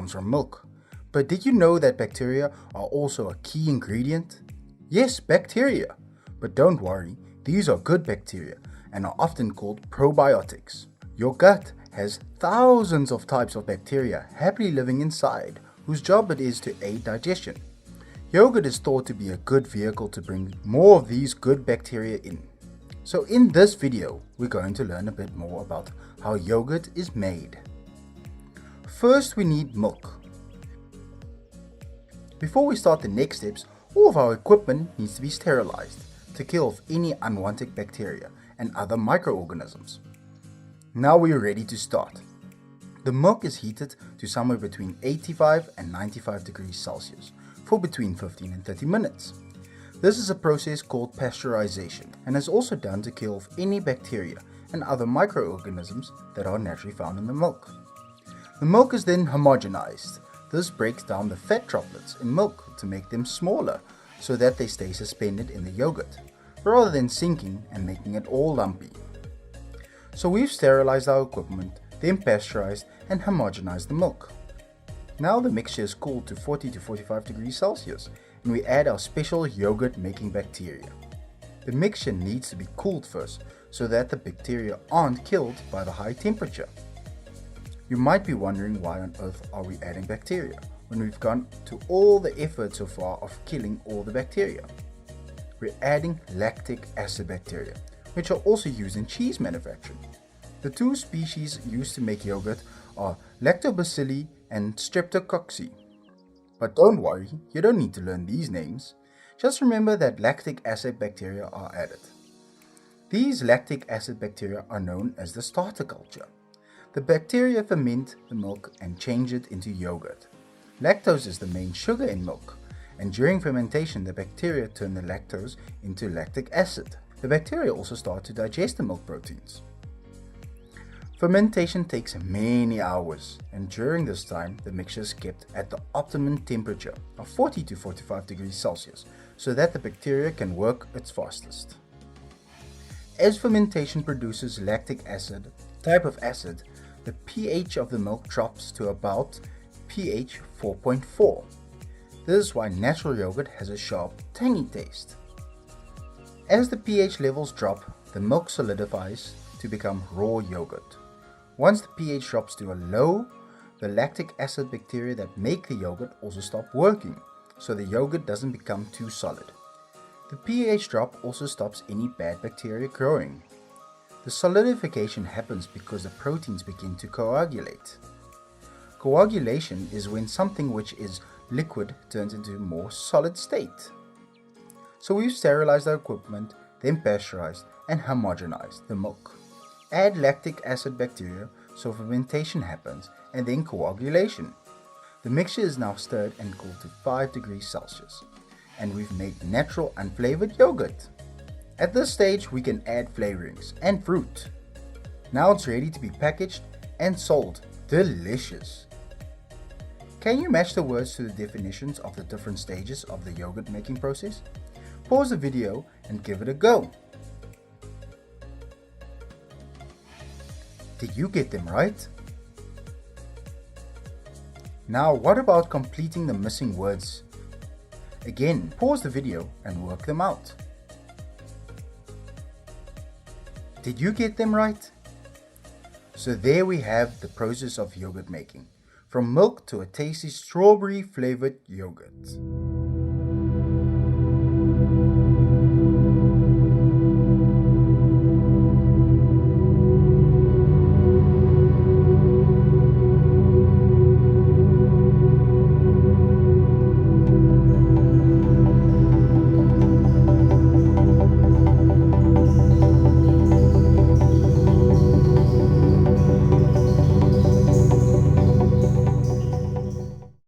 comes from milk. But did you know that bacteria are also a key ingredient? Yes, bacteria. But don't worry, these are good bacteria and are often called probiotics. Your gut has thousands of types of bacteria happily living inside, whose job it is to aid digestion. Yogurt is thought to be a good vehicle to bring more of these good bacteria in. So in this video, we're going to learn a bit more about how yogurt is made. First, we need milk. Before we start the next steps, all of our equipment needs to be sterilized to kill off any unwanted bacteria and other microorganisms. Now we are ready to start. The milk is heated to somewhere between 85 and 95 degrees Celsius for between 15 and 30 minutes. This is a process called pasteurization and is also done to kill off any bacteria and other microorganisms that are naturally found in the milk. The milk is then homogenized. This breaks down the fat droplets in milk to make them smaller so that they stay suspended in the yogurt, rather than sinking and making it all lumpy. So we've sterilized our equipment, then pasteurized and homogenized the milk. Now the mixture is cooled to 40 to 45 degrees Celsius and we add our special yogurt making bacteria. The mixture needs to be cooled first so that the bacteria aren't killed by the high temperature. You might be wondering why on earth are we adding bacteria when we've gone to all the effort so far of killing all the bacteria. We're adding lactic acid bacteria, which are also used in cheese manufacturing. The two species used to make yogurt are lactobacilli and streptococci. But don't worry, you don't need to learn these names. Just remember that lactic acid bacteria are added. These lactic acid bacteria are known as the starter culture. The bacteria ferment the milk and change it into yogurt. Lactose is the main sugar in milk, and during fermentation the bacteria turn the lactose into lactic acid. The bacteria also start to digest the milk proteins. Fermentation takes many hours, and during this time the mixture is kept at the optimum temperature of 40 to 45 degrees Celsius so that the bacteria can work its fastest. As fermentation produces lactic acid, type of acid, the pH of the milk drops to about pH 4.4. This is why natural yogurt has a sharp, tangy taste. As the pH levels drop, the milk solidifies to become raw yogurt. Once the pH drops to a low, the lactic acid bacteria that make the yogurt also stop working, so the yogurt doesn't become too solid. The pH drop also stops any bad bacteria growing. The solidification happens because the proteins begin to coagulate. Coagulation is when something which is liquid turns into a more solid state. So we've sterilized our equipment, then pasteurized and homogenized the milk. Add lactic acid bacteria so fermentation happens and then coagulation. The mixture is now stirred and cooled to 5 degrees Celsius and we've made natural unflavored yogurt. At this stage we can add flavorings and fruit. Now it's ready to be packaged and sold. Delicious! Can you match the words to the definitions of the different stages of the yogurt making process? Pause the video and give it a go. Did you get them right? Now what about completing the missing words? Again, pause the video and work them out. Did you get them right? So there we have the process of yogurt making, from milk to a tasty strawberry flavored yogurt.